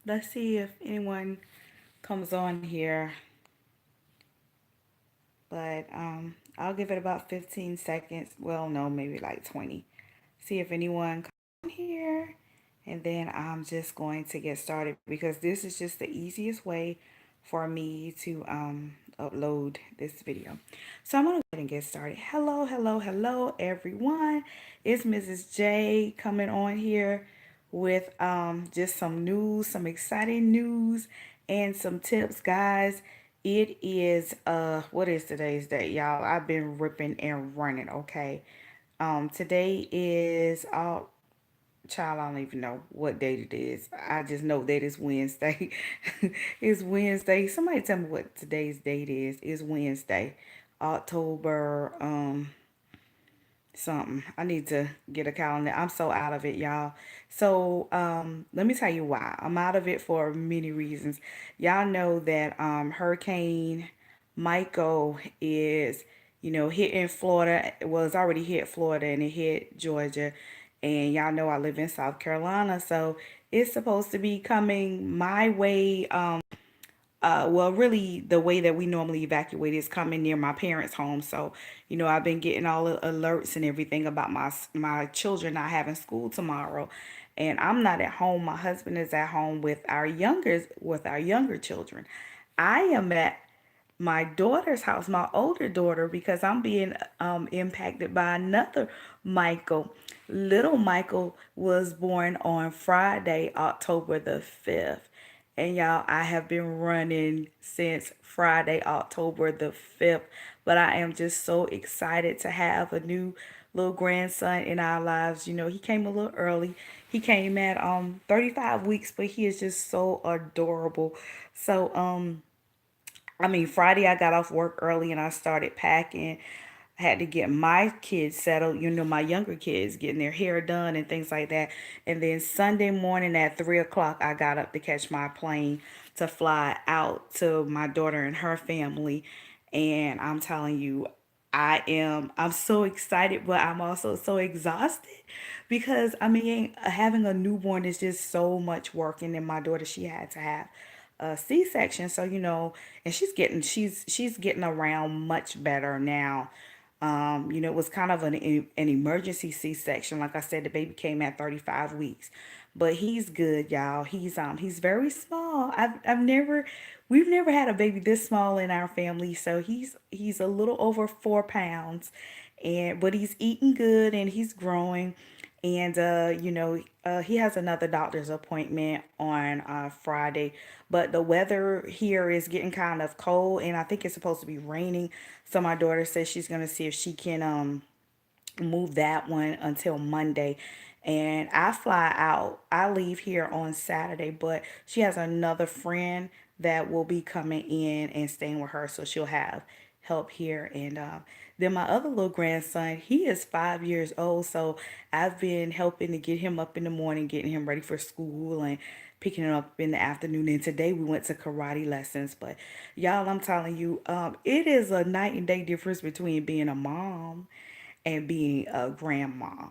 Let's see if anyone comes on here. But I'll give it about 15 seconds. Well, no, maybe like 20. See if anyone comes on here. And then I'm just going to get started because this is just the easiest way for me to upload this video. So I'm going to go ahead and get started. Hello, hello, hello, everyone. It's Mrs. J coming on here with just some news, some exciting news, and some tips, guys. It is what is today's date, y'all? I've been ripping and running, okay? Today is child, I don't even know what date it is. I just know that it's Wednesday. It's Wednesday. Somebody tell me what today's date is. It's Wednesday. October something. I need to get a calendar. I'm so out of it, y'all. So, let me tell you why. I'm out of it for many reasons. Y'all know that Hurricane Michael is, hitting Florida. Well, it's already hit Florida and it hit Georgia. And y'all know I live in South Carolina, so it's supposed to be coming my way. Well, really, the way that we normally evacuate is coming near my parents' home. So, I've been getting all the alerts and everything about my children not having school tomorrow, and I'm not at home. My husband is at home with our younger children. I am at my daughter's house, my older daughter, because I'm being impacted by another Michael. Little Michael was born on Friday, October the 5th. And y'all, I have been running since Friday, October the 5th. But I am just so excited to have a new little grandson in our lives. He came a little early. He came at 35 weeks, but he is just so adorable. So Friday I got off work early and I started packing. I had to get my kids settled, my younger kids getting their hair done and things like that. And then Sunday morning at 3 o'clock, I got up to catch my plane to fly out to my daughter and her family. And I'm telling you, I'm so excited, but I'm also so exhausted because having a newborn is just so much work. And then my daughter, she had to have a C-section, so and she's getting around much better now. It was kind of an emergency C-section. Like I said, the baby came at 35 weeks, but he's good, y'all. He's very small. We've never had a baby this small in our family. So he's a little over 4 pounds, but he's eating good and he's growing. And he has another doctor's appointment on Friday, but the weather here is getting kind of cold, and I think it's supposed to be raining. So my daughter says she's gonna see if she can move that one until Monday. And I fly out. I leave here on Saturday, but she has another friend that will be coming in and staying with her, so she'll have help here. And then my other little grandson, he is 5 years old, so I've been helping to get him up in the morning, getting him ready for school, and picking him up in the afternoon. And today we went to karate lessons. But y'all, I'm telling you, it is a night and day difference between being a mom and being a grandma.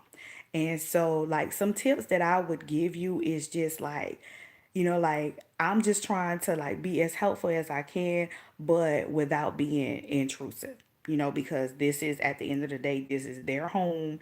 And so, like, some tips that I would give you is just like, I'm just trying to like be as helpful as I can, but without being intrusive, because this is at the end of the day, this is their home.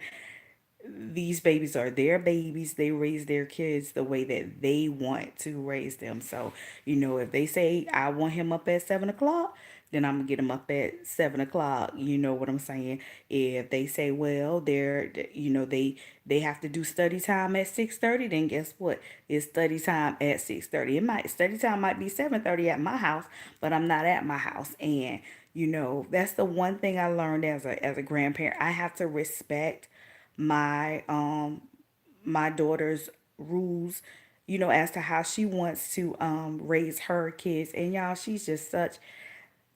These babies are their babies. They raise their kids the way that they want to raise them. So, if they say, I want him up at 7 o'clock, then I'm gonna get him up at 7 o'clock. You know what I'm saying? If they say, well, they have to do study time at 6:30, then guess what? It's study time at 6:30. Study time might be 7:30 at my house, but I'm not at my house. And that's the one thing I learned as a grandparent. I have to respect my my daughter's rules, as to how she wants to raise her kids. And y'all,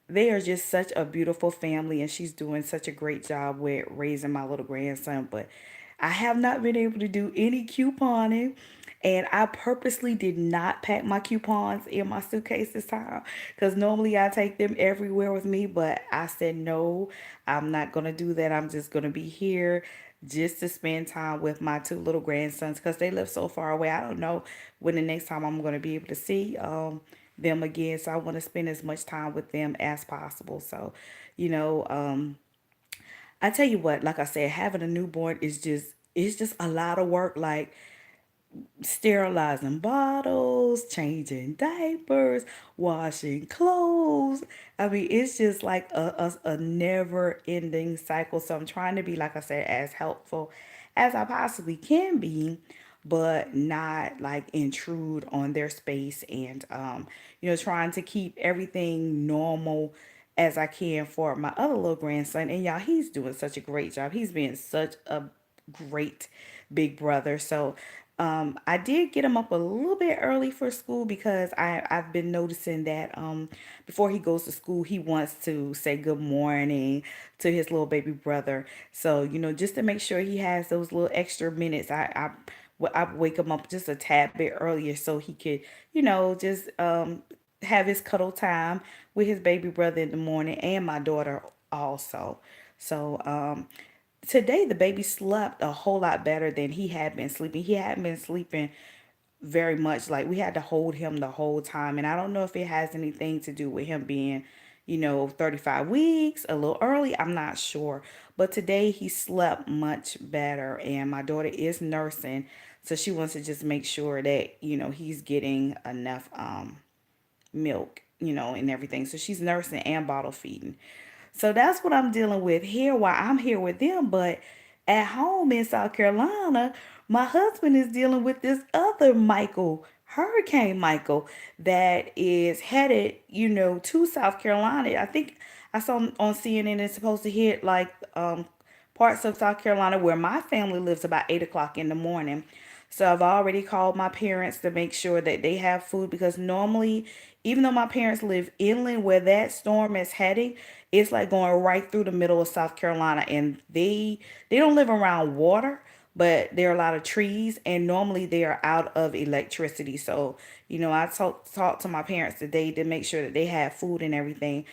they are just such a beautiful family, and she's doing such a great job with raising my little grandson. But I have not been able to do any couponing, and I purposely did not pack my coupons in my suitcase this time because normally I take them everywhere with me. But I said, no, I'm not going to do that. I'm just going to be here just to spend time with my two little grandsons because they live so far away. I don't know when the next time I'm going to be able to see them again. So I want to spend as much time with them as possible. So, you know, I tell you what, like I said, having a newborn is just it's just a lot of work. Like sterilizing bottles, changing diapers, washing clothes. I mean, it's just like a never ending cycle. So I'm trying to be, like I said, as helpful as I possibly can be, but not like intrude on their space and, trying to keep everything normal as I can for my other little grandson. And y'all, he's doing such a great job. He's been such a great big brother. So I did get him up a little bit early for school because I've been noticing that before he goes to school, he wants to say good morning to his little baby brother. So, just to make sure he has those little extra minutes, I wake him up just a tad bit earlier so he could, just have his cuddle time with his baby brother in the morning and my daughter also. So, today the baby slept a whole lot better than he had been sleeping. He hadn't been sleeping very much. Like we had to hold him the whole time. And I don't know if it has anything to do with him being, 35 weeks, a little early. I'm not sure. But today he slept much better. And my daughter is nursing. So she wants to just make sure that, he's getting enough milk, and everything. So she's nursing and bottle feeding. So that's what I'm dealing with here while I'm here with them. But at home in South Carolina, my husband is dealing with this other Michael, Hurricane Michael, that is headed, to South Carolina. I think I saw on CNN it's supposed to hit like parts of South Carolina where my family lives about 8 o'clock in the morning. So I've already called my parents to make sure that they have food because normally, even though my parents live inland where that storm is heading, it's like going right through the middle of South Carolina, and they don't live around water, but there are a lot of trees, and normally they are out of electricity. So I talked to my parents today to make sure that they have food and everything.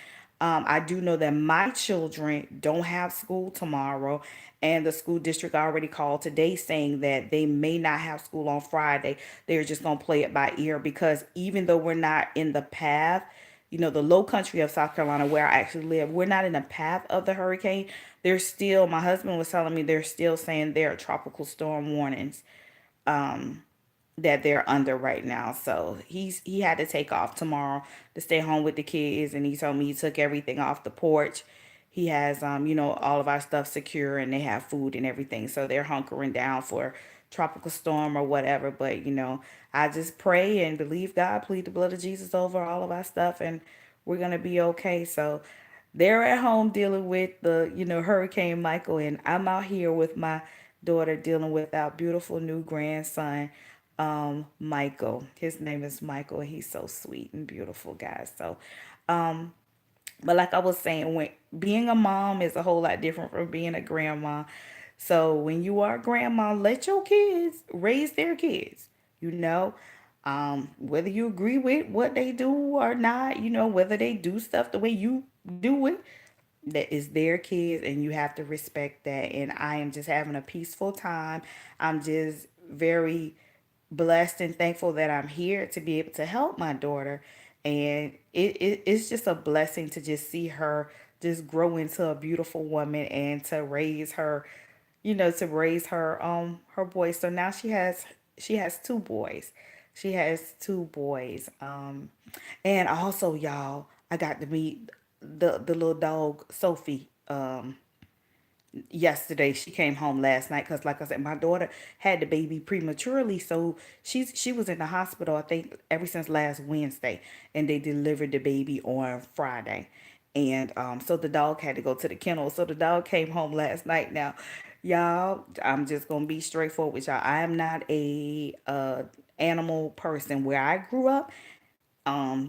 I do know that my children don't have school tomorrow, and the school district already called today saying that they may not have school on Friday. They're just going to play it by ear because even though we're not in the path, the low country of South Carolina where I actually live, we're not in the path of the hurricane. There's still, my husband was telling me, they're still saying there are tropical storm warnings that they're under right now. So he had to take off tomorrow to stay home with the kids, and he told me he took everything off the porch. He has all of our stuff secure, and they have food and everything. So they're hunkering down for tropical storm or whatever. But I just pray and believe God, plead the blood of Jesus over all of our stuff, and we're gonna be okay. So they're at home dealing with the Hurricane Michael, and I'm out here with my daughter dealing with our beautiful new grandson, Michael. His name is Michael, and he's so sweet and beautiful, guys. So but like I was saying, when being a mom is a whole lot different from being a grandma. So when you are a grandma, let your kids raise their kids. You know, whether you agree with what they do or not, whether they do stuff the way you do it, that is their kids, and you have to respect that. And I am just having a peaceful time. I'm just very blessed and thankful that I'm here to be able to help my daughter. And it's just a blessing to just see her just grow into a beautiful woman and to raise her, her boys. So now she has two boys. She has two boys. And also, y'all, I got to meet the little dog Sophie yesterday. She came home last night because, like I said, my daughter had the baby prematurely, so she was in the hospital, I think, ever since last Wednesday, and they delivered the baby on Friday. And so the dog had to go to the kennel, so the dog came home last night. Now, y'all, I'm just gonna be straightforward with y'all. I am not a animal person. Where I grew up,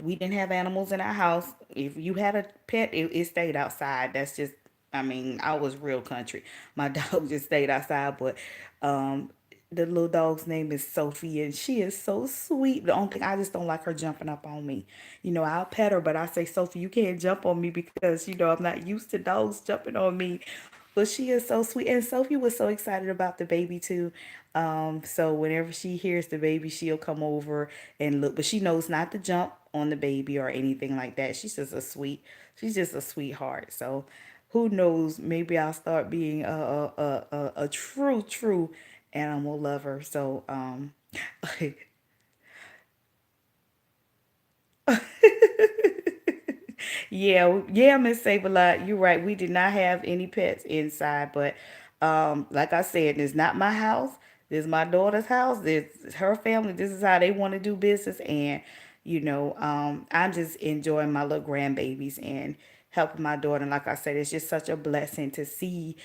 we didn't have animals in our house. If you had a pet, it stayed outside. That's just, I mean, I was real country. My dog just stayed outside, but um, the little dog's name is Sophie, and she is so sweet. The only thing, I just don't like her jumping up on me. I'll pet her, but I say, Sophie, you can't jump on me because I'm not used to dogs jumping on me. But she is so sweet. And Sophie was so excited about the baby too. So whenever she hears the baby, she'll come over and look. But she knows not to jump on the baby or anything like that. She's just a sweetheart. So who knows? Maybe I'll start being a true animal lover. So yeah, yeah, Miss Sableye, you're right. We did not have any pets inside, but like I said, it's not my house. This is my daughter's house. This is her family. This is how they want to do business, and I'm just enjoying my little grandbabies and helping my daughter. And like I said, it's just such a blessing to see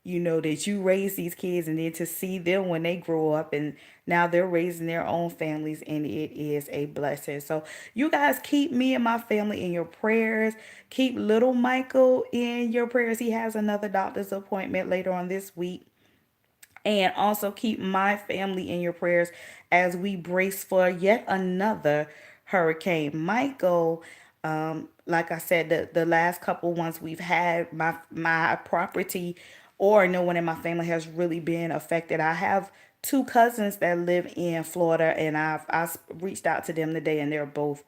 that you raise these kids and then to see them when they grow up and now they're raising their own families, and it is a blessing. So you guys keep me and my family in your prayers. Keep little Michael in your prayers. He has another doctor's appointment later on this week. And also keep my family in your prayers as we brace for yet another Hurricane Michael. Like I said, the last couple ones we've had, my property or no one in my family has really been affected. I have two cousins that live in Florida, and I reached out to them today, and they're both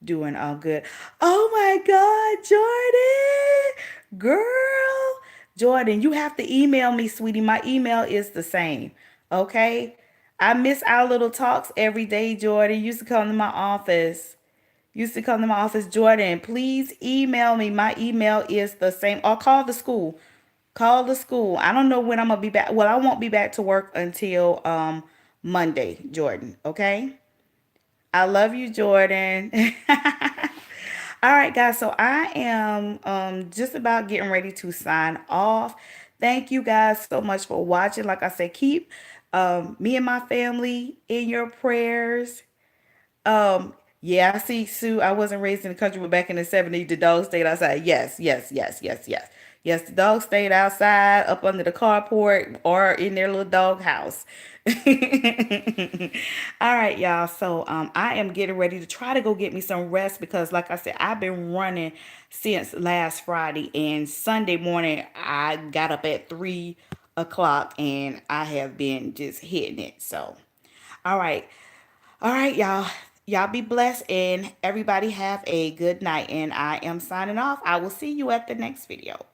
doing good. Oh my God, Jordan, girl, Jordan, you have to email me, sweetie. My email is the same. Okay, I miss our little talks every day, Jordan. You used to come to my office. Jordan, please email me. My email is the same. Or call the school. Call the school. I don't know when I'm gonna be back. Well, I won't be back to work until Monday, Jordan. Okay? I love you, Jordan. All right, guys. So I am just about getting ready to sign off. Thank you guys so much for watching. Like I said, keep me and my family in your prayers. Yeah, I see, Sue. I wasn't raised in the country, but back in the 70s, the dogs stayed outside. Yes, yes, yes, yes, yes. Yes, the dogs stayed outside, up under the carport, or in their little dog house. All right, y'all. So I am getting ready to try to go get me some rest because, like I said, I've been running since last Friday, and Sunday morning I got up at 3 o'clock, and I have been just hitting it. So, all right. All right, y'all. Y'all be blessed and everybody have a good night. And I am signing off. I will see you at the next video.